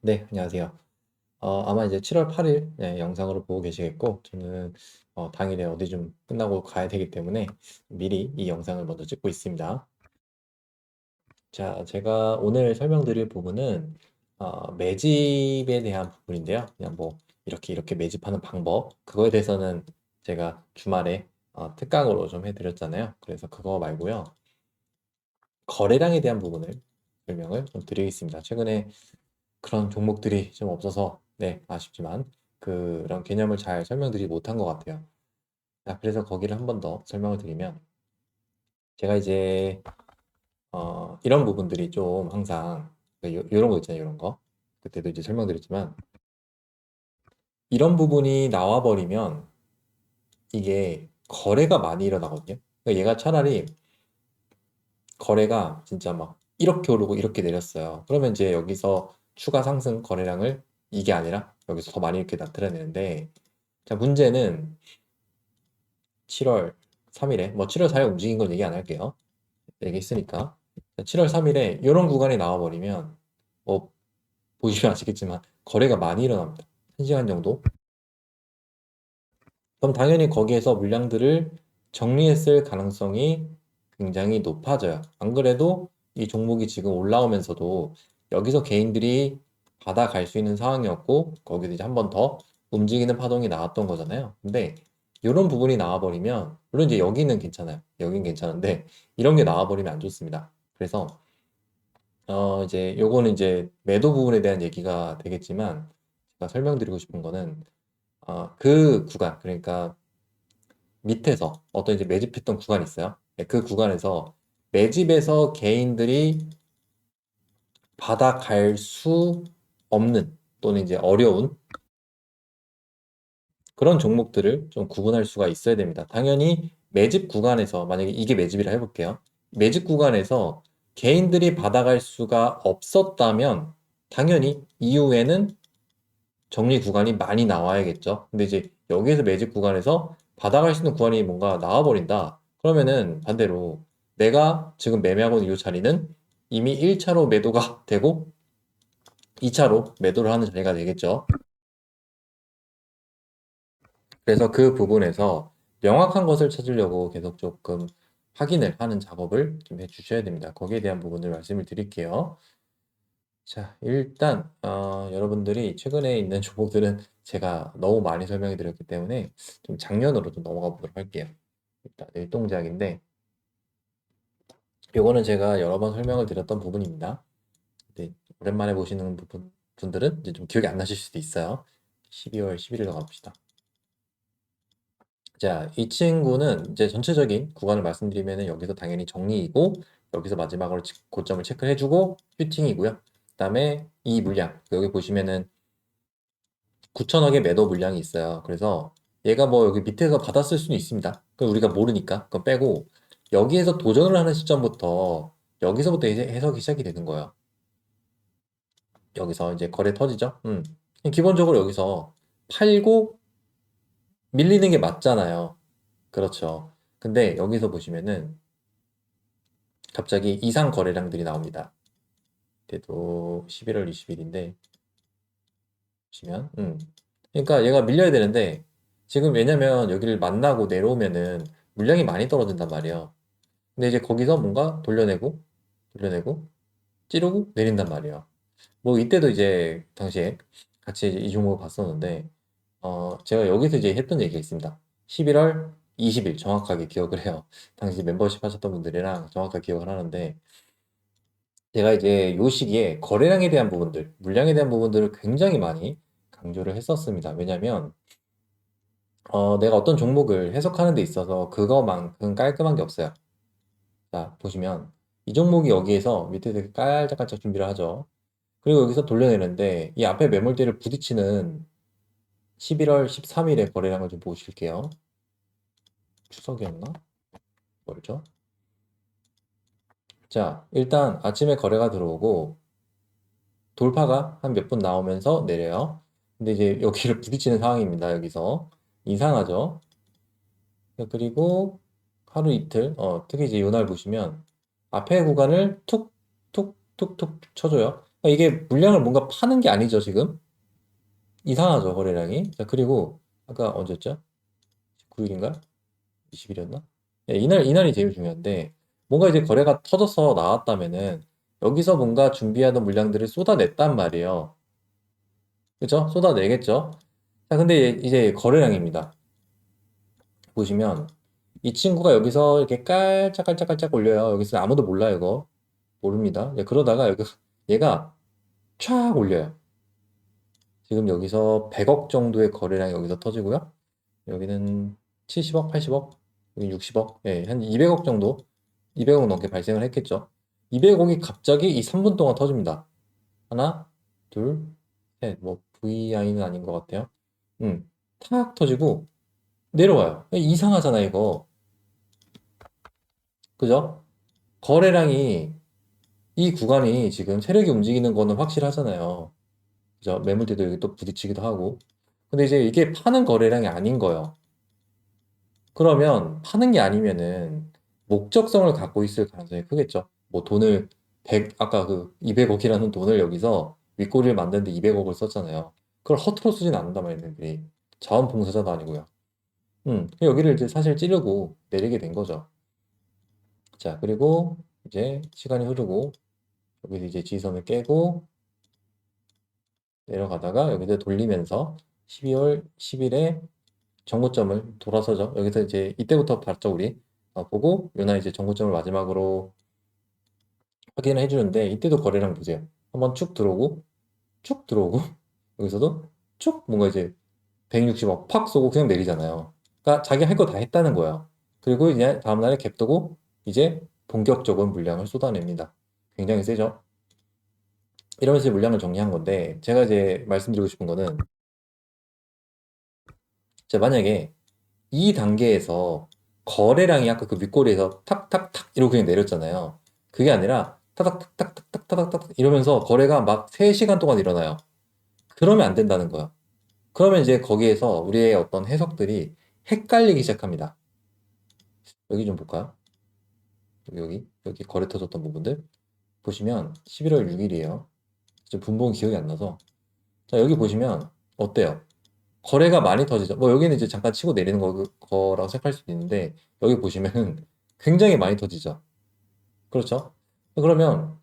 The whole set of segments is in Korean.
네, 안녕하세요. 아마 이제 7월 8일 영상으로 보고 계시겠고, 저는 당일에 어디 좀 끝나고 가야 되기 때문에 미리 이 영상을 먼저 찍고 있습니다. 자, 제가 오늘 설명드릴 부분은 매집에 대한 부분인데요. 그냥 뭐 이렇게 매집하는 방법, 그거에 대해서는 제가 주말에 특강으로 좀 해드렸잖아요. 그래서 그거 말고요. 거래량에 대한 부분을 설명을 좀 드리겠습니다. 최근에 그런 종목들이 좀 없어서 네, 아쉽지만 그런 개념을 잘 설명드리지 못한 것 같아요. 자, 그래서 거기를 한 번 더 설명을 드리면 제가 이제 이런 부분들이 좀 항상 이런 거 있잖아요, 이런 거. 그때도 이제 설명드렸지만 이런 부분이 나와 버리면 이게 거래가 많이 일어나거든요. 그러니까 얘가 차라리 거래가 진짜 막 이렇게 오르고 이렇게 내렸어요. 그러면 이제 여기서 추가 상승 거래량을 이게 아니라 여기서 더 많이 이렇게 나타내는데 자, 문제는 7월 3일에, 뭐 7월 4일 움직인 건 얘기 안 할게요. 얘기했으니까. 7월 3일에 이런 구간이 나와버리면, 뭐, 보시면 아시겠지만, 거래가 많이 일어납니다. 1시간 정도. 그럼 당연히 거기에서 물량들을 정리했을 가능성이 굉장히 높아져요. 안 그래도 이 종목이 지금 올라오면서도 여기서 개인들이 받아갈 수 있는 상황이었고, 거기서 이제 한 번 더 움직이는 파동이 나왔던 거잖아요. 근데 이런 부분이 나와버리면, 물론 이제 여기는 괜찮아요. 여긴 괜찮은데, 이런 게 나와버리면 안 좋습니다. 그래서, 이제 요거는 이제 매도 부분에 대한 얘기가 되겠지만, 제가 설명드리고 싶은 거는, 그 구간, 그러니까 밑에서 어떤 이제 매집했던 구간이 있어요. 네, 그 구간에서 매집에서 개인들이 받아갈 수 없는 또는 이제 어려운 그런 종목들을 좀 구분할 수가 있어야 됩니다. 당연히 매집 구간에서 만약에 이게 매집이라 해볼게요. 매집 구간에서 개인들이 받아갈 수가 없었다면 당연히 이후에는 정리 구간이 많이 나와야겠죠. 근데 이제 여기에서 매집 구간에서 받아갈 수 있는 구간이 뭔가 나와버린다. 그러면은 반대로 내가 지금 매매하고 있는 이 자리는 이미 1차로 매도가 되고 2차로 매도를 하는 자리가 되겠죠. 그래서 그 부분에서 명확한 것을 찾으려고 계속 조금 확인을 하는 작업을 좀 해주셔야 됩니다. 거기에 대한 부분을 말씀을 드릴게요. 자, 일단 여러분들이 최근에 있는 종목들은 제가 너무 많이 설명해 드렸기 때문에 좀 장면으로 좀 넘어가 보도록 할게요. 일단 일동작인데 요거는 제가 여러 번 설명을 드렸던 부분입니다. 근데 오랜만에 보시는 분들은 이제 좀 기억이 안 나실 수도 있어요. 12월 11일로 가봅시다. 자, 이 친구는 이제 전체적인 구간을 말씀드리면은 여기서 당연히 정리이고 여기서 마지막으로 고점을 체크를 해주고 슈팅이고요. 그다음에 이 물량 여기 보시면은 9천억의 매도 물량이 있어요. 그래서 얘가 뭐 여기 밑에서 받았을 수는 있습니다. 그건 우리가 모르니까 그건 빼고 여기에서 도전을 하는 시점부터 여기서부터 이제 해석이 시작이 되는 거예요. 여기서 이제 거래 터지죠. 기본적으로 여기서 팔고 밀리는 게 맞잖아요. 그렇죠. 근데 여기서 보시면은 갑자기 이상 거래량들이 나옵니다. 그때도 11월 20일인데 보시면 그러니까 얘가 밀려야 되는데 지금 왜냐면 여기를 만나고 내려오면은 물량이 많이 떨어진단 말이에요. 근데 이제 거기서 뭔가 돌려내고 찌르고 내린단 말이에요. 뭐 이때도 이제 당시에 같이 이제 이 종목을 봤었는데 제가 여기서 이제 했던 얘기가 있습니다. 11월 20일 정확하게 기억을 해요. 당시 멤버십 하셨던 분들이랑 정확하게 기억을 하는데 제가 이제 요 시기에 거래량에 대한 부분들, 물량에 대한 부분들을 굉장히 많이 강조를 했었습니다. 왜냐면 내가 어떤 종목을 해석하는 데 있어서 그거만큼 깔끔한 게 없어요. 자, 보시면 이 종목이 여기에서 밑에서 이렇게 깔짝깔짝 준비를 하죠. 그리고 여기서 돌려내는데 이 앞에 매물대를 부딪히는 11월 13일의 거래량을 좀 보실게요. 추석이었나? 뭐죠? 자, 일단 아침에 거래가 들어오고 돌파가 한 몇 분 나오면서 내려요. 근데 이제 여기를 부딪히는 상황입니다. 여기서 이상하죠? 그리고 하루 이틀, 특히 이제 이날 보시면 앞에 구간을 툭, 툭, 툭, 툭 쳐줘요. 이게 물량을 뭔가 파는 게 아니죠, 지금? 이상하죠, 거래량이. 자, 그리고 아까 언제였죠? 19일인가? 20일이었나? 이날이 제일 중요한데, 뭔가 이제 거래가 터져서 나왔다면은, 여기서 뭔가 준비하던 물량들을 쏟아냈단 말이에요. 그죠? 쏟아내겠죠? 자, 근데 이제 거래량입니다. 보시면, 이 친구가 여기서 이렇게 깔짝깔짝깔짝 올려요. 여기서 아무도 몰라요, 이거. 모릅니다. 그러다가 얘가 촥 올려요. 지금 여기서 100억 정도의 거래량이 여기서 터지고요. 여기는 70억, 80억, 여기 60억, 한 200억 정도, 200억 넘게 발생을 했겠죠. 200억이 갑자기 이 3분 동안 터집니다. 하나, 둘, 셋, 뭐 VI는 아닌 것 같아요. 탁 터지고 내려와요. 이상하잖아, 이거. 그죠? 거래량이 이 구간이 지금 세력이 움직이는 거는 확실하잖아요. 그죠? 매물대도 여기 또 부딪히기도 하고. 근데 이제 이게 파는 거래량이 아닌 거예요. 그러면 파는 게 아니면은 목적성을 갖고 있을 가능성이 크겠죠. 뭐 돈을 100, 아까 그 200억이라는 돈을 여기서 윗꼬리를 만드는데 200억을 썼잖아요. 그걸 허투루 쓰진 않는단 말이에요, 애들이. 자원봉사자도 아니고요. 여기를 이제 사실 찌르고 내리게 된 거죠. 자, 그리고 이제 시간이 흐르고 여기서 이제 지지선을 깨고 내려가다가 여기서 돌리면서 12월 10일에 정고점을 돌아서죠. 여기서 이제 이때부터 봤죠, 우리. 보고 요날 이제 정고점을 마지막으로 확인을 해주는데 이때도 거래량 보세요. 한번 쭉 들어오고 쭉 들어오고 여기서도 쭉 뭔가 이제 160억 팍 쏘고 그냥 내리잖아요. 그러니까 자기 할 거 다 했다는 거예요. 그리고 이제 다음날에 갭 뜨고 이제 본격적인 물량을 쏟아냅니다. 굉장히 세죠. 이러면서 물량을 정리한 건데 제가 이제 말씀드리고 싶은 거는 만약에 이 단계에서 거래량이 아까 그 윗꼬리에서 탁탁탁 이러고 그냥 내렸잖아요. 그게 아니라 타닥탁탁탁탁탁탁 이러면서 거래가 막 3시간 동안 일어나요. 그러면 안 된다는 거예요. 그러면 이제 거기에서 우리의 어떤 해석들이 헷갈리기 시작합니다. 여기 좀 볼까요? 여기 거래 터졌던 부분들 보시면 11월 6일이에요. 분봉 기억이 안 나서 자 여기 보시면 어때요? 거래가 많이 터지죠. 뭐 여기는 이제 잠깐 치고 내리는 거라고 생각할 수도 있는데 여기 보시면은 굉장히 많이 터지죠. 그렇죠? 그러면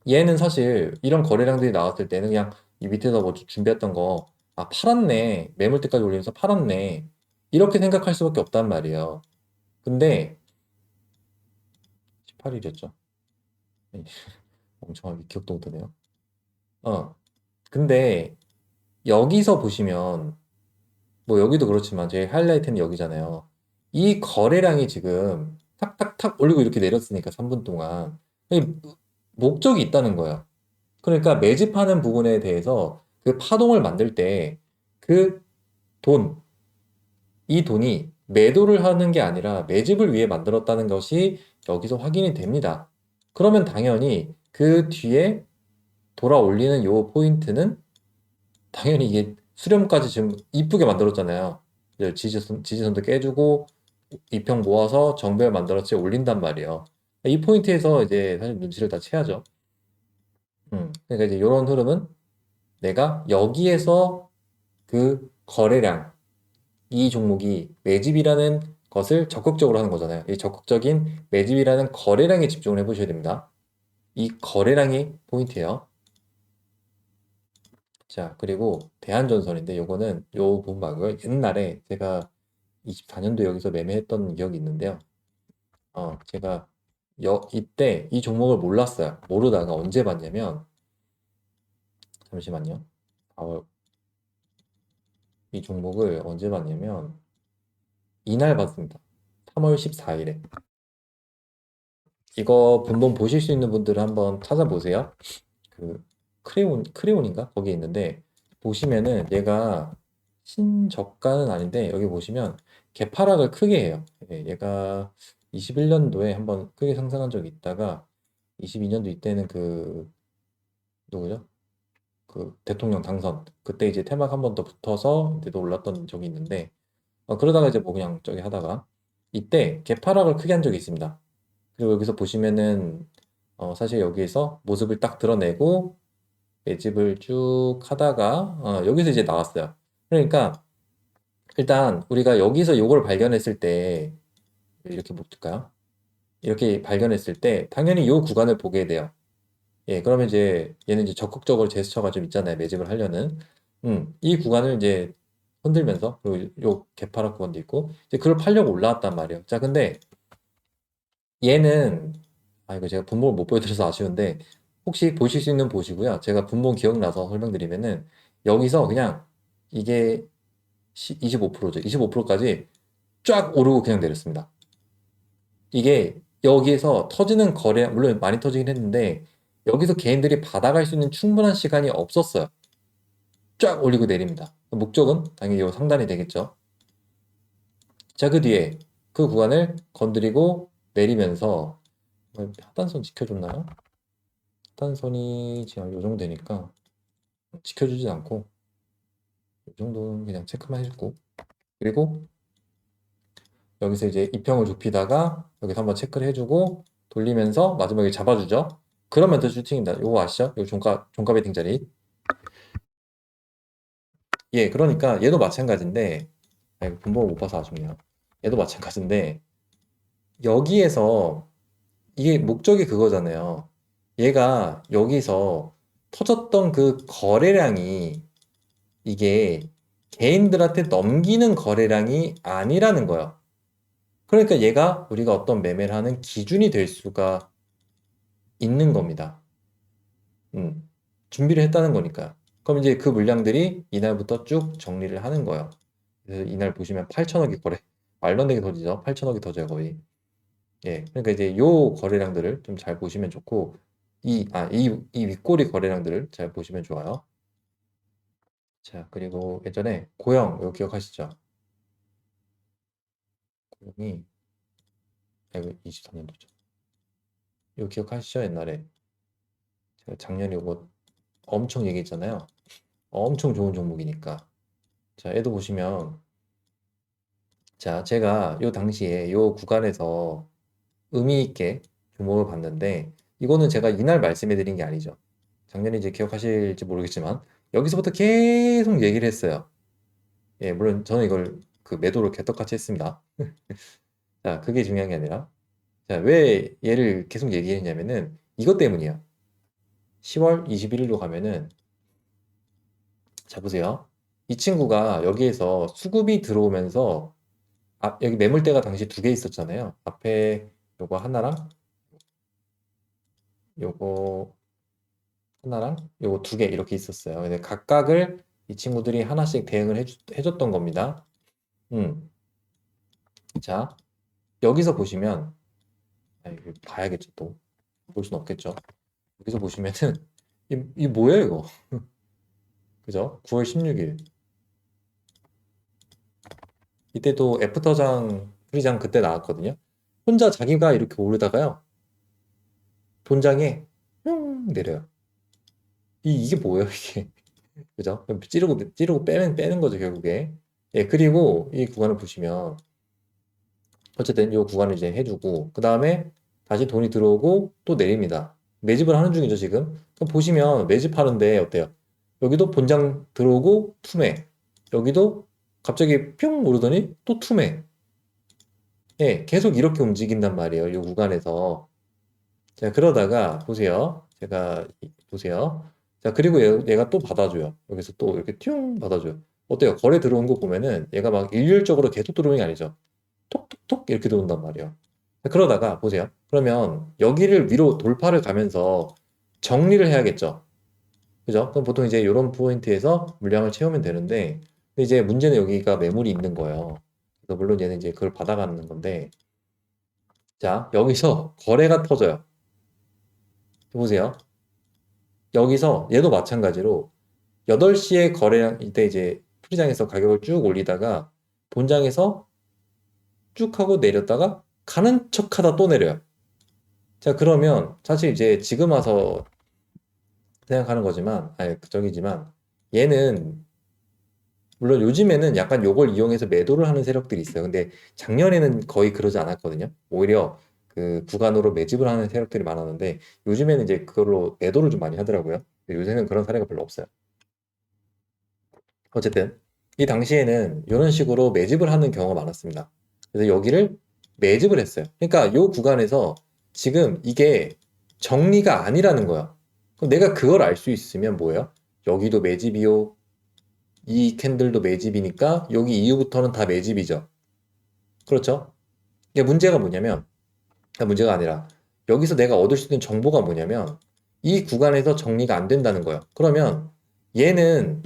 얘는 사실 이런 거래량들이 나왔을 때는 그냥 이 밑에서 뭐 준비했던 거, 아, 팔았네. 매물대까지 올리면서 팔았네. 이렇게 생각할 수밖에 없단 말이에요. 근데 18일이었죠. 멍청하게 기억도 못하네요. 어. 근데 여기서 보시면 뭐 여기도 그렇지만 제 하이라이트는 여기잖아요. 이 거래량이 지금 탁탁탁 올리고 이렇게 내렸으니까 3분 동안 이 목적이 있다는 거예요. 그러니까 매집하는 부분에 대해서 그 파동을 만들 때 그 돈, 이 돈이 매도를 하는 게 아니라 매집을 위해 만들었다는 것이 여기서 확인이 됩니다. 그러면 당연히 그 뒤에 돌아 올리는 요 포인트는 당연히 이게 수렴까지 지금 이쁘게 만들었잖아요. 이제 지지선도 깨주고 이평 모아서 정배를 만들어서 올린단 말이에요. 이 포인트에서 이제 사실 눈치를 다 채야죠. 그러니까 이제 이런 흐름은 내가 여기에서 그 거래량, 이 종목이 매집이라는 것을 적극적으로 하는 거잖아요. 이 적극적인 매집이라는 거래량에 집중을 해보셔야 됩니다. 이 거래량이 포인트예요. 자, 그리고 대한전선인데 요거는 요 부분 말고요. 옛날에 제가 24년도 여기서 매매했던 기억이 있는데요. 제가 이때 이 종목을 몰랐어요. 모르다가 언제 봤냐면 잠시만요. 4월 이 종목을 언제 봤냐면 이날 봤습니다. 3월 14일에. 이거 본본 보실 수 있는 분들은 한번 찾아보세요. 그 크레온인가? 거기에 있는데 보시면은 얘가 신저가는 아닌데 여기 보시면 개파락을 크게 해요. 얘가 21년도에 한번 크게 상승한 적이 있다가 22년도 이때는 그 누구죠? 그 대통령 당선 그때 이제 테마가 한 번 더 붙어서 이때도 올랐던 적이 있는데 그러다가 이제 뭐 그냥 저기 하다가 이때 개파락을 크게 한 적이 있습니다. 그리고 여기서 보시면은 사실 여기에서 모습을 딱 드러내고 매집을 쭉 하다가 여기서 이제 나왔어요. 그러니까 일단 우리가 여기서 요걸 발견했을 때 이렇게 볼까요? 이렇게 발견했을 때 당연히 요 구간을 보게 돼요. 예, 그러면 이제 얘는 이제 적극적으로 제스처가 좀 있잖아요. 매집을 하려는. 이 구간을 이제 흔들면서 그리고 요 개파락 구간도 있고 이제 그걸 팔려고 올라왔단 말이에요. 자, 근데 얘는 이거 제가 분모를 못 보여드려서 아쉬운데 혹시 보실 수 있는 보시고요. 제가 분모 기억나서 설명드리면은 여기서 그냥 이게 25%죠. 25%까지 쫙 오르고 그냥 내렸습니다. 이게 여기에서 터지는 거래, 물론 많이 터지긴 했는데 여기서 개인들이 받아갈 수 있는 충분한 시간이 없었어요. 쫙 올리고 내립니다. 목적은 당연히 요 상단이 되겠죠. 자, 그 뒤에 그 구간을 건드리고 내리면서 하단선 지켜줬나요? 하단선이 지금 요 정도 되니까 지켜주진 않고 이 정도는 그냥 체크만 해주고 그리고 여기서 이제 이평을 좁히다가 여기서 한번 체크를 해주고 돌리면서 마지막에 잡아주죠. 그러면 더 슈팅입니다. 요거 아시죠? 요 종가 베팅 자리. 예, 그러니까 얘도 마찬가지인데 분모를 못 봐서 아쉽네요. 얘도 마찬가지인데 여기에서 이게 목적이 그거잖아요. 얘가 여기서 터졌던 그 거래량이 이게 개인들한테 넘기는 거래량이 아니라는 거예요. 그러니까 얘가 우리가 어떤 매매를 하는 기준이 될 수가 있는 겁니다. 준비를 했다는 거니까. 그럼 이제 그 물량들이 이날부터 쭉 정리를 하는 거예요. 그래서 이날 보시면 8천억이 거래, 말도 안 되게 터지죠. 8천억이 터져요, 거의. 예. 그러니까 이제 요 거래량들을 좀 잘 보시면 좋고, 이 윗꼬리 거래량들을 잘 보시면 좋아요. 자, 그리고 예전에 고영, 이거 기억하시죠? 고영이, 이거 23년도죠. 이거 기억하시죠? 옛날에. 제가 작년에 이거 엄청 얘기했잖아요. 엄청 좋은 종목이니까. 자, 얘도 보시면, 자, 제가 요 당시에 요 구간에서 의미 있게 종목을 봤는데, 이거는 제가 이날 말씀해 드린 게 아니죠. 작년에 이제 기억하실지 모르겠지만, 여기서부터 계속 얘기를 했어요. 예, 물론 저는 이걸 그 매도를 개떡같이 했습니다. 자, 그게 중요한 게 아니라, 자, 왜 얘를 계속 얘기했냐면은, 이것 때문이에요. 10월 21일로 가면은, 자, 보세요. 이 친구가 여기에서 수급이 들어오면서 여기 매물대가 당시 두 개 있었잖아요. 앞에 요거 하나랑 요거 하나랑 요거 두 개 이렇게 있었어요. 근데 각각을 이 친구들이 하나씩 대응을 해줬던 겁니다. 음. 자, 여기서 보시면 이거 봐야겠죠 또. 볼 수는 없겠죠. 여기서 보시면은 이 뭐예요 이거? 그죠? 9월 16일. 이때도 애프터장 프리장 그때 나왔거든요. 혼자 자기가 이렇게 오르다가요. 본장에 내려요. 이게 뭐예요, 이게? 그죠? 그럼 찌르고 빼는 거죠, 결국에. 예, 그리고 이 구간을 보시면, 어쨌든 이 구간을 이제 해주고, 그 다음에 다시 돈이 들어오고 또 내립니다. 매집을 하는 중이죠, 지금. 그럼 보시면 매집하는데 어때요? 여기도 본장 들어오고 투매. 여기도 갑자기 뿅 오르더니 또 투매. 예, 계속 이렇게 움직인단 말이에요, 이 구간에서. 자, 그러다가 보세요. 보세요. 자, 그리고 얘가 또 받아줘요. 여기서 또 이렇게 튠 받아줘요. 어때요? 거래 들어온 거 보면은 얘가 막 일률적으로 계속 들어오는 게 아니죠. 톡톡톡 이렇게 들어온단 말이에요. 자, 그러다가 보세요. 그러면 여기를 위로 돌파를 가면서 정리를 해야겠죠. 그죠? 그럼 보통 이제 이런 포인트에서 물량을 채우면 되는데, 근데 이제 문제는 여기가 매물이 있는 거예요. 그래서 물론 얘는 이제 그걸 받아가는 건데, 자, 여기서 거래가 터져요. 보세요. 여기서 얘도 마찬가지로 8시에 거래량 이때 이제 프리장에서 가격을 쭉 올리다가 본장에서 쭉 하고 내렸다가 가는 척하다 또 내려요. 자, 그러면 사실 이제 지금 와서 생각하는 거지만 저기지만 얘는 물론 요즘에는 약간 요걸 이용해서 매도를 하는 세력들이 있어요. 근데 작년에는 거의 그러지 않았거든요. 오히려 그 구간으로 매집을 하는 세력들이 많았는데 요즘에는 이제 그걸로 매도를 좀 많이 하더라고요. 요새는 그런 사례가 별로 없어요. 어쨌든 이 당시에는 이런 식으로 매집을 하는 경우가 많았습니다. 그래서 여기를 매집을 했어요. 그러니까 이 구간에서 지금 이게 정리가 아니라는 거야. 그럼 내가 그걸 알 수 있으면 뭐예요? 여기도 매집이요. 이 캔들도 매집이니까 여기 이후부터는 다 매집이죠. 그렇죠? 이게 문제가 뭐냐면, 문제가 아니라 여기서 내가 얻을 수 있는 정보가 뭐냐면 이 구간에서 정리가 안 된다는 거예요. 그러면 얘는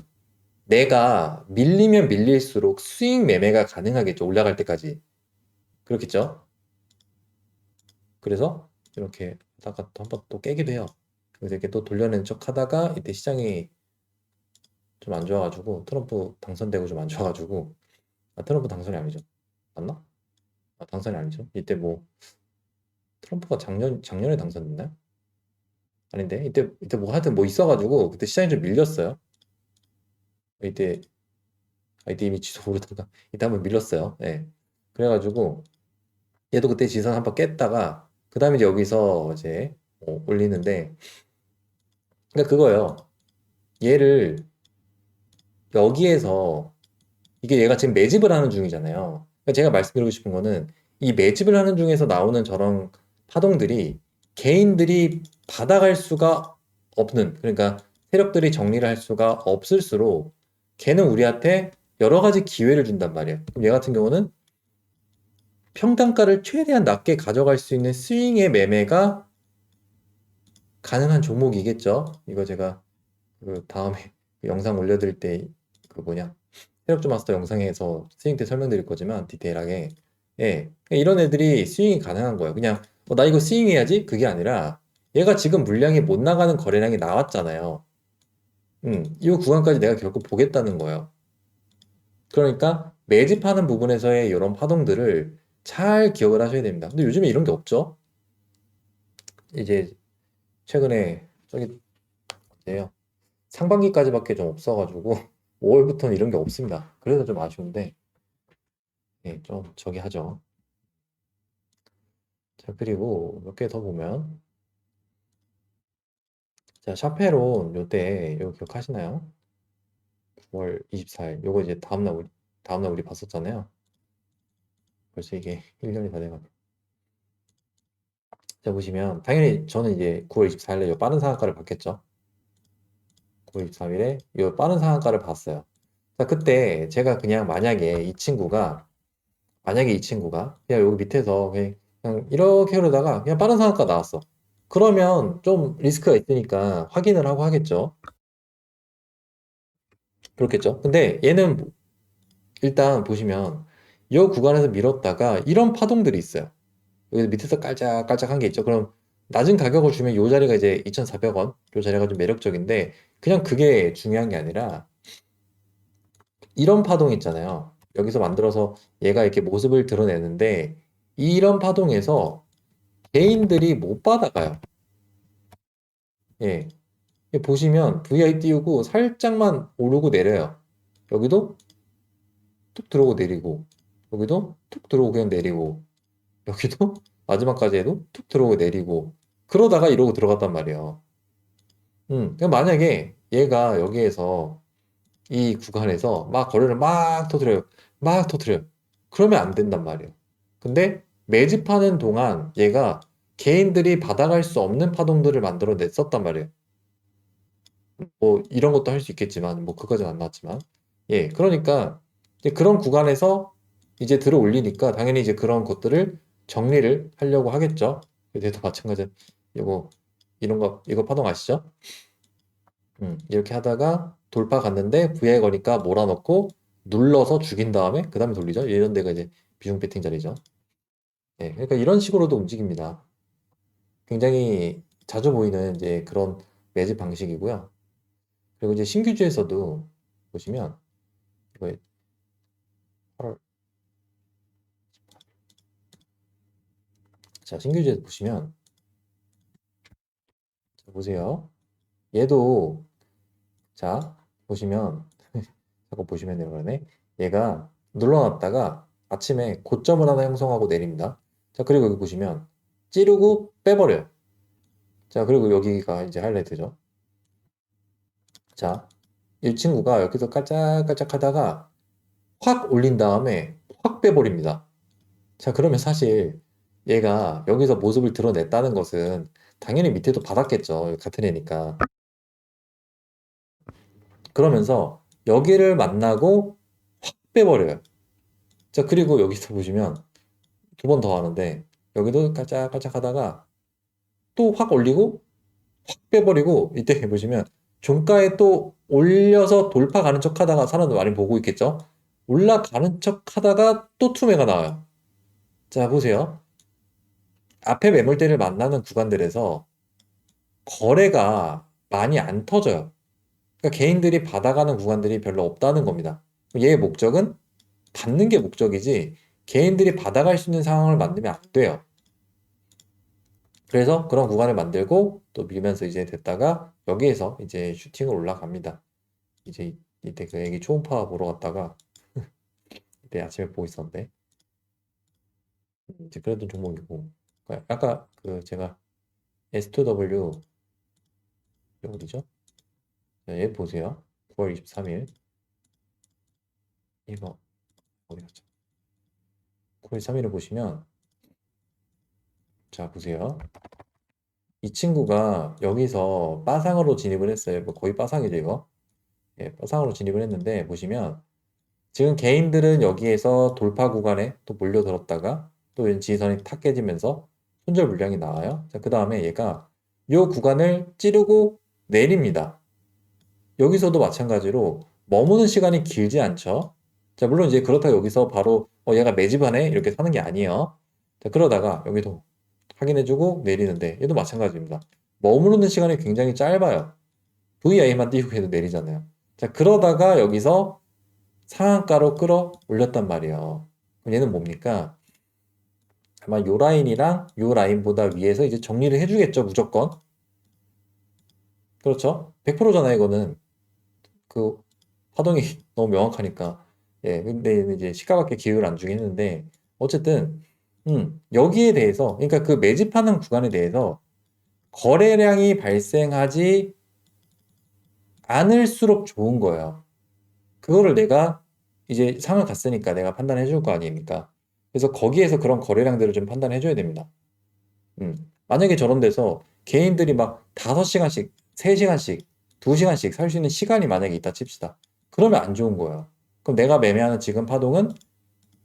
내가 밀리면 밀릴수록 수익 매매가 가능하겠죠. 올라갈 때까지. 그렇겠죠? 그래서 이렇게 하다가 또 한번 또 깨기도 해요. 그래서 이렇게 또 돌려낸 척 하다가 이때 시장이 좀 안 좋아가지고 트럼프 당선되고 좀 안 좋아가지고 트럼프 당선이 아니죠. 맞나? 당선이 아니죠. 이때 뭐 트럼프가 작년에 당선됐나요? 아닌데 이때 뭐 하여튼 뭐 있어가지고 그때 시장이 좀 밀렸어요. 이때 이때 이미 지수 오르다가 이때 한번 밀렸어요. 예. 그래가지고 얘도 그때 지선 한번 깼다가 그 다음에 이제 여기서 이제 올리는데 그러니까 그거예요. 얘를 여기에서 이게 얘가 지금 매집을 하는 중이잖아요. 그러니까 제가 말씀드리고 싶은 거는 이 매집을 하는 중에서 나오는 저런 파동들이 개인들이 받아갈 수가 없는 그러니까 세력들이 정리를 할 수가 없을수록 걔는 우리한테 여러 가지 기회를 준단 말이에요. 그럼 얘 같은 경우는 평단가를 최대한 낮게 가져갈 수 있는 스윙의 매매가 가능한 종목이겠죠. 이거 제가 그 다음에 그 영상 올려드릴 때 그 뭐냐 세력주 마스터 영상에서 스윙 때 설명드릴 거지만 디테일하게 예 이런 애들이 스윙이 가능한 거예요. 그냥 나 이거 스윙해야지 그게 아니라 얘가 지금 물량이 못 나가는 거래량이 나왔잖아요. 이 구간까지 내가 결국 보겠다는 거예요. 그러니까 매집하는 부분에서의 이런 파동들을 잘 기억을 하셔야 됩니다. 근데 요즘에 이런 게 없죠. 이제 최근에 저기 어때요? 상반기까지밖에 좀 없어가지고 5월부터는 이런 게 없습니다. 그래서 좀 아쉬운데 예, 좀 저기 하죠. 자, 그리고 몇 개 더 보면 자, 샤페론 요때 이거 기억하시나요? 9월 24일 요거 이제 다음날 우리 봤었잖아요. 벌써 이게 1년이 다 돼가지고 자, 보시면 당연히 저는 이제 9월 24일에 요 빠른 상한가를 봤겠죠. 9월 23일에 요 빠른 상한가를 봤어요. 자, 그때 제가 그냥 만약에 이 친구가 그냥 여기 밑에서 그냥 이렇게 흐르다가 그냥 빠른 상한가 나왔어. 그러면 좀 리스크가 있으니까 확인을 하고 하겠죠. 그렇겠죠. 근데 얘는 일단 보시면 이 구간에서 밀었다가 이런 파동들이 있어요. 여기 밑에서 깔짝깔짝한 게 있죠. 그럼 낮은 가격을 주면 이 자리가 이제 2,400원. 이 자리가 좀 매력적인데 그냥 그게 중요한 게 아니라 이런 파동 있잖아요. 여기서 만들어서 얘가 이렇게 모습을 드러내는데 이런 파동에서 개인들이 못 받아가요. 예. 보시면 VI 띄우고 살짝만 오르고 내려요. 여기도 툭 들어오고 내리고, 여기도 툭 들어오고 그냥 내리고, 여기도 마지막까지 해도 툭 들어오고 내리고, 그러다가 이러고 들어갔단 말이에요. 그냥 만약에 얘가 여기에서 이 구간에서 막 거래를 막 터뜨려요. 막 터뜨려요. 그러면 안 된단 말이에요. 근데 매집하는 동안 얘가 개인들이 받아갈 수 없는 파동들을 만들어 냈었단 말이에요. 뭐 이런 것도 할 수 있겠지만 뭐 그거까지는 안 나왔지만 예 그러니까 이제 그런 구간에서 이제 들어 올리니까 당연히 이제 그런 것들을 정리를 하려고 하겠죠. 얘도 마찬가지 이거 이런 거 이거 파동 아시죠? 이렇게 하다가 돌파 갔는데 VI 거니까 몰아넣고 눌러서 죽인 다음에 그 다음에 돌리죠. 이런 데가 이제 비중 배팅 자리죠. 예 그러니까 이런 식으로도 움직입니다. 굉장히 자주 보이는 이제 그런 매집 방식이고요. 그리고 이제 신규주에서도 보시면 이거 8월 자 신규주에서 보시면 자, 보세요. 얘도 자 보시면 자꾸 보시면 되는 거네. 얘가 눌러놨다가 아침에 고점을 하나 형성하고 내립니다. 자 그리고 여기 보시면 찌르고 빼버려요. 자 그리고 여기가 이제 하이라이트죠. 자, 이 친구가 여기서 깔짝깔짝 하다가 확 올린 다음에 확 빼버립니다. 자, 그러면 사실 얘가 여기서 모습을 드러냈다는 것은 당연히 밑에도 받았겠죠. 같은 애니까. 그러면서 여기를 만나고 확 빼버려요. 자, 그리고 여기서 보시면 두 번 더 하는데 여기도 깔짝깔짝 하다가 또 확 올리고 확 빼버리고 이때 보시면 종가에 또 올려서 돌파 가는 척 하다가 사람들 많이 보고 있겠죠? 올라가는 척 하다가 또 투매가 나와요. 자, 보세요. 앞에 매물대를 만나는 구간들에서 거래가 많이 안 터져요. 그러니까 개인들이 받아가는 구간들이 별로 없다는 겁니다. 얘의 목적은 받는 게 목적이지 개인들이 받아갈 수 있는 상황을 만들면 안 돼요. 그래서 그런 구간을 만들고 또 밀면서 이제 됐다가 여기에서 이제 슈팅을 올라갑니다. 이제 이때 그 애기 초음파 보러 갔다가 이때 아침에 보고 있었는데 이제 그랬던 종목이고 아까 그 제가 S2W 어디죠? 얘 보세요. 9월 23일 이거 어디 갔죠? 9월 3일을 보시면 자 보세요. 이 친구가 여기서 빠상으로 진입을 했어요. 뭐 거의 빠상이죠 이거. 예, 빠상으로 진입을 했는데 보시면 지금 개인들은 여기에서 돌파 구간에 또 몰려들었다가 또 지지선이 탁 깨지면서 손절 물량이 나와요. 자, 그 다음에 얘가 이 구간을 찌르고 내립니다. 여기서도 마찬가지로 머무는 시간이 길지 않죠. 자, 물론 이제 그렇다고 여기서 바로 얘가 매집하네 이렇게 사는 게 아니에요. 자, 그러다가 여기도 확인해주고 내리는데 얘도 마찬가지입니다. 머무르는 시간이 굉장히 짧아요. VI만 띄우고 해도 내리잖아요. 자, 그러다가 여기서 상한가로 끌어올렸단 말이에요. 그럼 얘는 뭡니까? 아마 요 라인이랑 요 라인보다 위에서 이제 정리를 해주겠죠, 무조건. 그렇죠? 100%잖아요, 이거는. 그 파동이 너무 명확하니까. 예, 근데 이제 시가밖에 기회를 안 주긴 했는데, 어쨌든, 여기에 대해서, 그러니까 그 매집하는 구간에 대해서 거래량이 발생하지 않을수록 좋은 거예요. 그거를 내가 이제 상을 갔으니까 내가 판단해 줄 거 아닙니까? 그래서 거기에서 그런 거래량들을 좀 판단해 줘야 됩니다. 만약에 저런 데서 개인들이 막 5시간씩, 3시간씩, 2시간씩 살 수 있는 시간이 만약에 있다 칩시다. 그러면 안 좋은 거예요. 그럼 내가 매매하는 지금 파동은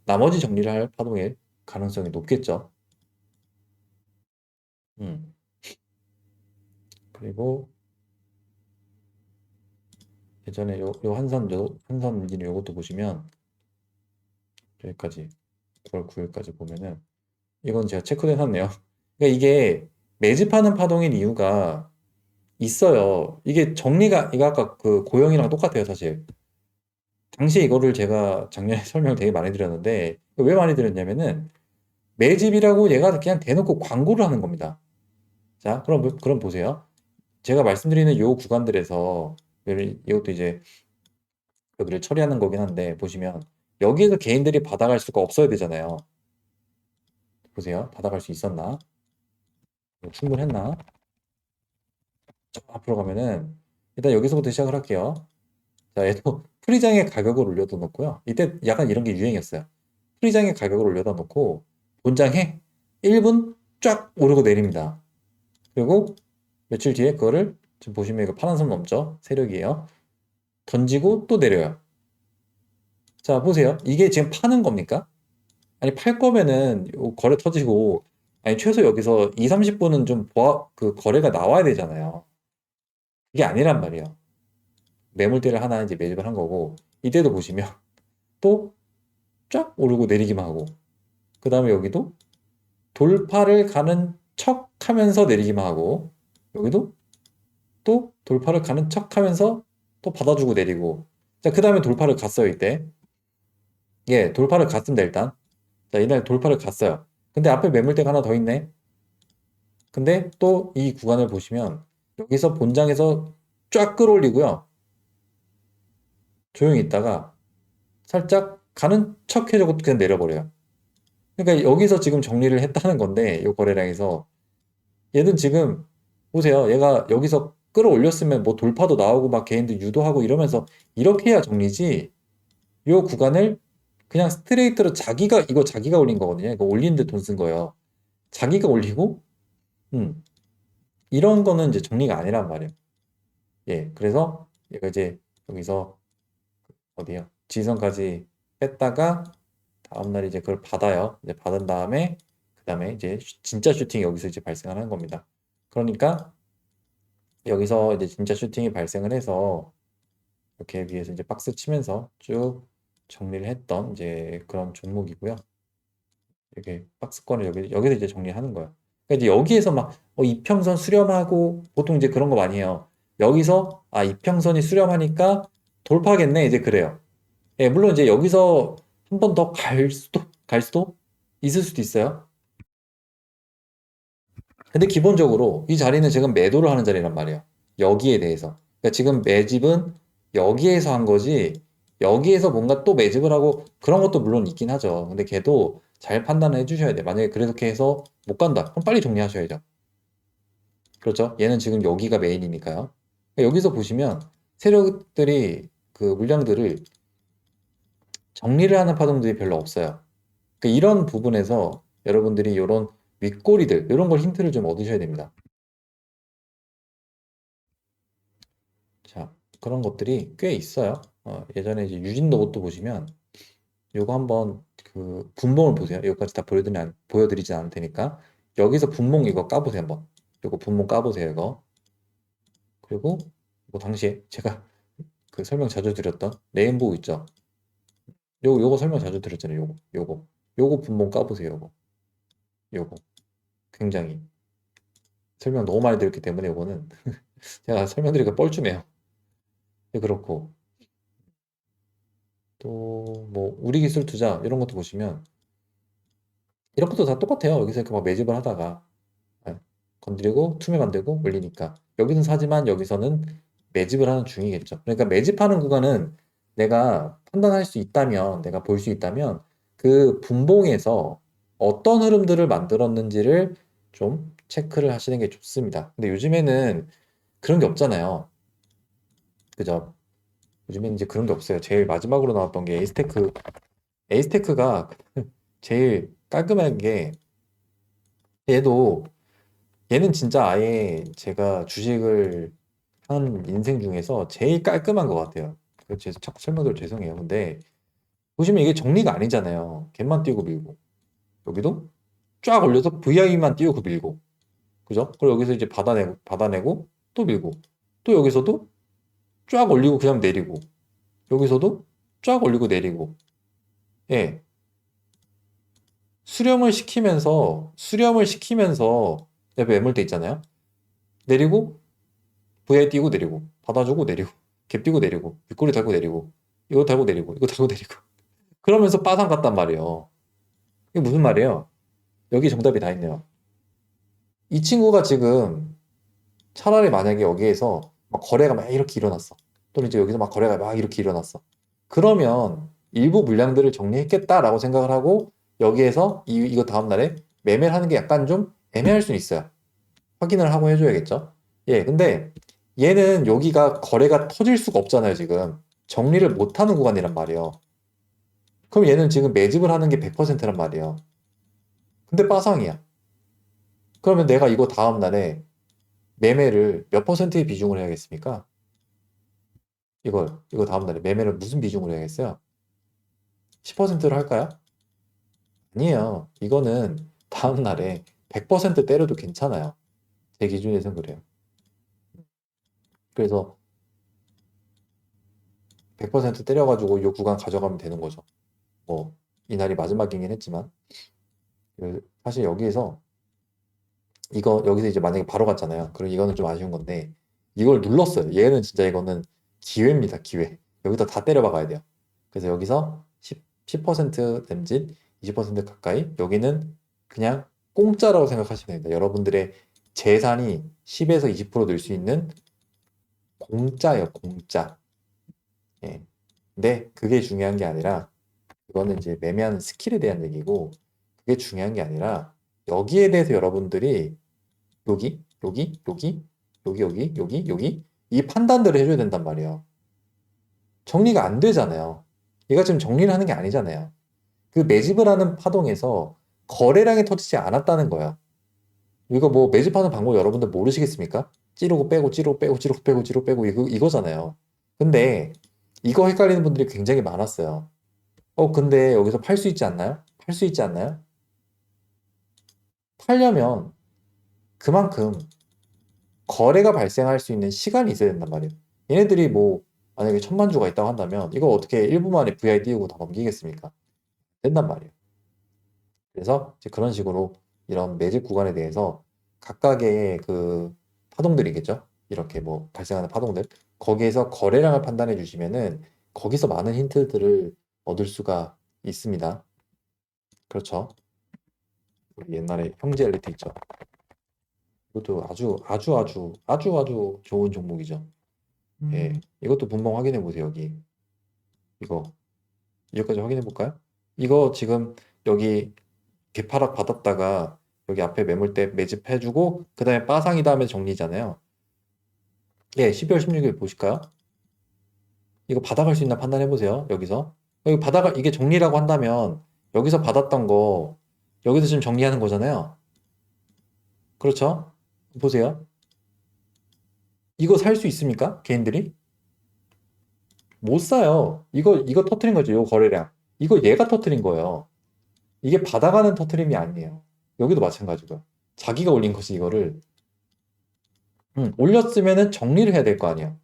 나머지 정리를 할 파동일 가능성이 높겠죠. 음. 그리고 예전에 요 한선 인지는 요것도 보시면 여기까지 9월 9일까지 보면은 이건 제가 체크해 놨네요. 그러니까 이게 매집하는 파동인 이유가 있어요. 이게 정리가 이거 아까 그 고영이랑 똑같아요, 사실. 당시에 이거를 제가 작년에 설명을 되게 많이 드렸는데 왜 많이 드렸냐면은 매집이라고 얘가 그냥 대놓고 광고를 하는 겁니다. 자, 그럼 보세요. 제가 말씀드리는 요 구간들에서 이것도 이제 여기를 처리하는 거긴 한데 보시면 여기에서 개인들이 받아갈 수가 없어야 되잖아요. 보세요. 받아갈 수 있었나? 충분했나? 좀 앞으로 가면은 일단 여기서부터 시작을 할게요. 자, 얘도 프리장의 가격을 올려다 놓고요. 이때 약간 이런 게 유행이었어요. 프리장의 가격을 올려다 놓고 본장에 1분 쫙 오르고 내립니다. 그리고 며칠 뒤에 그거를 지금 보시면 이거 파란 선 넘죠? 세력이에요. 던지고 또 내려요. 자, 보세요. 이게 지금 파는 겁니까? 아니, 팔 거면은 요 거래 터지고 아니, 최소 여기서 2, 30분은 좀 그 거래가 나와야 되잖아요. 이게 아니란 말이에요. 매물대를 하나 이제 매집을 한 거고 이때도 보시면 또 쫙 오르고 내리기만 하고 그 다음에 여기도 돌파를 가는 척 하면서 내리기만 하고 여기도 또 돌파를 가는 척 하면서 또 받아주고 내리고 자, 그 다음에 돌파를 갔어요 이때 예, 돌파를 갔습니다 일단 자, 이날 돌파를 갔어요 근데 앞에 매물대가 하나 더 있네 근데 또 이 구간을 보시면 여기서 본장에서 쫙 끌어올리고요 조용히 있다가 살짝 가는 척 해주고 그냥 내려버려요 그러니까 여기서 지금 정리를 했다는 건데 이 거래량에서 얘는 지금 보세요. 얘가 여기서 끌어올렸으면 뭐 돌파도 나오고 막 개인들 유도하고 이러면서 이렇게 해야 정리지. 요 구간을 그냥 스트레이트로 자기가 올린 거거든요. 이거 올리는데 돈 쓴 거예요. 자기가 올리고, 음, 이런 거는 이제 정리가 아니란 말이에요. 예, 그래서 얘가 이제 여기서 어디요? 지선까지 뺐다가 다음날 이제 그걸 받아요. 이제 받은 다음에 그 다음에 이제 진짜 슈팅이 여기서 이제 발생하는 겁니다. 그러니까 여기서 이제 진짜 슈팅이 발생을 해서 이렇게 위에서 이제 박스 치면서 쭉 정리를 했던 이제 그런 종목이고요. 이렇게 박스권을 여기서 이제 정리하는 거예요. 그러니까 이제 여기에서 막 이평선 수렴하고 보통 이제 그런 거 많이 해요. 여기서 이평선이 수렴하니까 돌파겠네 이제 그래요. 예, 물론 이제 여기서 한 번 더 갈 수도 있을 수도 있어요. 근데 기본적으로 이 자리는 지금 매도를 하는 자리란 말이에요. 여기에 대해서. 그러니까 지금 매집은 여기에서 한 거지, 여기에서 뭔가 또 매집을 하고 그런 것도 물론 있긴 하죠. 근데 걔도 잘 판단을 해주셔야 돼. 만약에 그렇게 해서 못 간다. 그럼 빨리 정리하셔야죠. 그렇죠? 얘는 지금 여기가 메인이니까요. 그러니까 여기서 보시면 세력들이 그 물량들을 정리를 하는 파동들이 별로 없어요. 그러니까 이런 부분에서 여러분들이 이런 윗꼬리들, 이런 걸 힌트를 좀 얻으셔야 됩니다. 자, 그런 것들이 꽤 있어요. 예전에 이제 유진 로봇도 보시면 요거 한번 그 분봉을 보세요. 여기까지 다 보여드리진 않을 테니까 여기서 분봉 이거 까보세요 한번. 요거 분봉 까보세요 이거. 그리고 뭐 당시에 제가 그 설명 자주 드렸던 레인보우 있죠. 요거 설명 자주 드렸잖아요. 요거 분봉 까보세요. 요거 굉장히 설명 너무 많이 드렸기 때문에 요거는 제가 설명드리기가 뻘쭘해요. 네, 그렇고 또 뭐 우리 기술 투자 이런 것도 보시면 이런 것도 다 똑같아요. 여기서 이렇게 막 매집을 하다가 건드리고 투매 만들고 올리니까 여기는 사지만 여기서는 매집을 하는 중이겠죠. 그러니까 매집하는 구간은 내가 판단할 수 있다면, 내가 볼 수 있다면 그 분봉에서 어떤 흐름들을 만들었는지를 좀 체크를 하시는 게 좋습니다. 근데 요즘에는 그런 게 없잖아요. 그죠? 요즘에는 이제 그런 게 없어요. 제일 마지막으로 나왔던 게 에이스테크가 제일 깔끔한 게 얘도 얘는 진짜 아예 제가 주식을 한 인생 중에서 제일 깔끔한 것 같아요. 자꾸 설명드려 죄송해요. 근데 보시면 이게 정리가 아니잖아요. 갭만 띄우고 밀고 여기도 쫙 올려서 VI만 띄우고 밀고 그죠? 그리고 여기서 이제 받아내고 또 밀고 또 여기서도 쫙 올리고 그냥 내리고 여기서도 쫙 올리고 내리고 예 수렴을 시키면서 옆에 매물대 있잖아요. 내리고 VI 띄고 내리고 받아주고 내리고 갭 띄고 내리고 윗꼬리 달고 내리고 이거 달고 내리고 이거 달고 내리고 그러면서 빠상 갔단 말이에요. 이게 무슨 말이에요? 여기 정답이 다 있네요. 이 친구가 지금 차라리 만약에 여기에서 막 거래가 막 이렇게 일어났어. 또는 이제 여기서 막 거래가 막 이렇게 일어났어. 그러면 일부 물량들을 정리했겠다라고 생각을 하고 여기에서 이거 다음날에 매매를 하는 게 약간 좀 애매할 수는 있어요. 확인을 하고 해줘야겠죠. 예, 근데 얘는 여기가 거래가 터질 수가 없잖아요, 지금. 정리를 못하는 구간이란 말이에요. 그럼 얘는 지금 매집을 하는 게 100%란 말이에요. 근데 빠상이야. 그러면 내가 이거 다음날에 매매를 몇 퍼센트의 비중을 해야겠습니까? 이거 다음날에 매매를 무슨 비중으로 해야겠어요? 10%로 할까요? 아니에요. 이거는 다음날에 100% 때려도 괜찮아요. 제 기준에선 그래요. 그래서 100% 때려가지고 이 구간 가져가면 되는 거죠. 뭐, 이날이 마지막이긴 했지만. 사실 여기서 이제 만약에 바로 갔잖아요. 그럼 이거는 좀 아쉬운 건데, 이걸 눌렀어요. 얘는 진짜 이거는 기회입니다, 기회. 여기다 다 때려 박아야 돼요. 그래서 여기서 10% 램짓, 20% 가까이, 여기는 그냥 공짜라고 생각하시면 됩니다. 여러분들의 재산이 10에서 20%늘 수 있는 공짜예요, 공짜. 예. 근데 그게 중요한 게 아니라, 그거는 이제 매매하는 스킬에 대한 얘기고, 그게 중요한 게 아니라, 여기에 대해서 여러분들이 여기, 여기, 여기. 여기 이 판단들을 해줘야 된단 말이에요. 정리가 안 되잖아요. 얘가 지금 정리를 하는 게 아니잖아요. 그 매집을 하는 파동에서 거래량이 터지지 않았다는 거예요. 이거 뭐 매집하는 방법 여러분들 모르시겠습니까? 찌르고 빼고 찌르고 빼고 찌르고 빼고 찌르고 빼고 이거잖아요. 근데 이거 헷갈리는 분들이 굉장히 많았어요. 근데 여기서 팔 수 있지 않나요? 팔 수 있지 않나요? 팔려면 그만큼 거래가 발생할 수 있는 시간이 있어야 된단 말이에요. 얘네들이 뭐 만약에 1000만 주가 있다고 한다면 이거 어떻게 1분 만에 VI 띄우고 다 넘기겠습니까? 된단 말이에요. 그래서 이제 그런 식으로 이런 매집 구간에 대해서 각각의 그 파동들이겠죠. 이렇게 뭐 발생하는 파동들 거기에서 거래량을 판단해 주시면은 거기서 많은 힌트들을 얻을 수가 있습니다. 그렇죠. 우리 옛날에 형제 엘리트 있죠. 이것도 아주 좋은 종목이죠. 예, 이것도 분봉 확인해 보세요. 이거 여기까지 확인해 볼까요? 이거 지금 여기 개파락 받았다가 여기 앞에 매물대 매집해주고 그 다음에 빠상이 다음에 정리잖아요. 예, 12월 16일 보실까요? 이거 받아갈 수 있나 판단해 보세요. 여기서 여기 받아갈 이게 정리라고 한다면 여기서 받았던 거 여기서 지금 정리하는 거잖아요. 그렇죠? 보세요. 이거 살 수 있습니까? 개인들이? 못 사요. 이거 터트린 거죠. 요 거래량. 이거 얘가 터트린 거예요. 이게 받아가는 터트림이 아니에요. 여기도 마찬가지고요. 자기가 올린 것이 이거를 올렸으면은 정리를 해야 될 거 아니에요.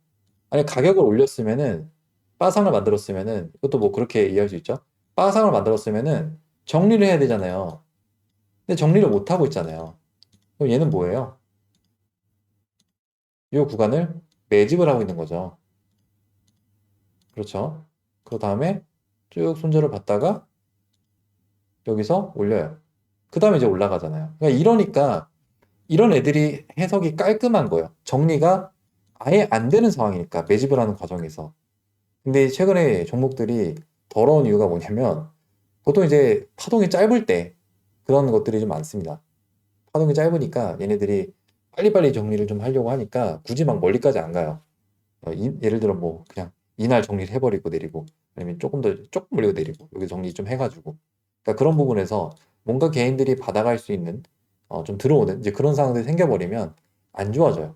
아니 가격을 올렸으면은 빠상을 만들었으면은 이것도 뭐 그렇게 이해할 수 있죠. 빠상을 만들었으면은 정리를 해야 되잖아요. 근데 정리를 못 하고 있잖아요. 그럼 얘는 뭐예요? 이 구간을 매집을 하고 있는 거죠. 그렇죠. 그 다음에 쭉 손절을 받다가 여기서 올려요. 그 다음에 이제 올라가잖아요. 그러니까 이러니까 이런 애들이 해석이 깔끔한 거예요. 정리가 아예 안 되는 상황이니까 매집을 하는 과정에서. 근데 최근에 종목들이 더러운 이유가 뭐냐면 보통 이제 파동이 짧을 때 그런 것들이 좀 많습니다. 파동이 짧으니까 얘네들이 빨리빨리 정리를 좀 하려고 하니까 굳이 막 멀리까지 안 가요. 예를 들어 뭐 그냥 이날 정리를 해버리고 내리고 아니면 조금 올리고 내리고 여기 정리 좀 해가지고 그러니까 그런 부분에서 뭔가 개인들이 받아갈 수 있는 좀 들어오는 이제 그런 상황들이 생겨버리면 안 좋아져요.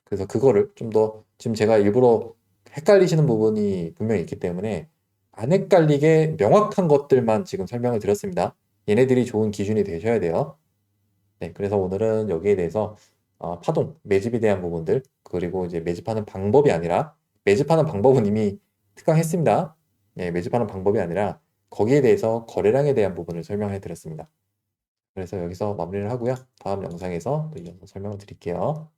그래서 그거를 좀 더 지금 제가 일부러 헷갈리시는 부분이 분명히 있기 때문에 안 헷갈리게 명확한 것들만 지금 설명을 드렸습니다. 얘네들이 좋은 기준이 되셔야 돼요. 네, 그래서 오늘은 여기에 대해서 파동, 매집에 대한 부분들 그리고 이제 매집하는 방법이 아니라 매집하는 방법은 이미 특강했습니다. 네, 매집하는 방법이 아니라 거기에 대해서 거래량에 대한 부분을 설명해 드렸습니다. 그래서 여기서 마무리를 하고요. 다음 영상에서 또 이어서 설명을 드릴게요.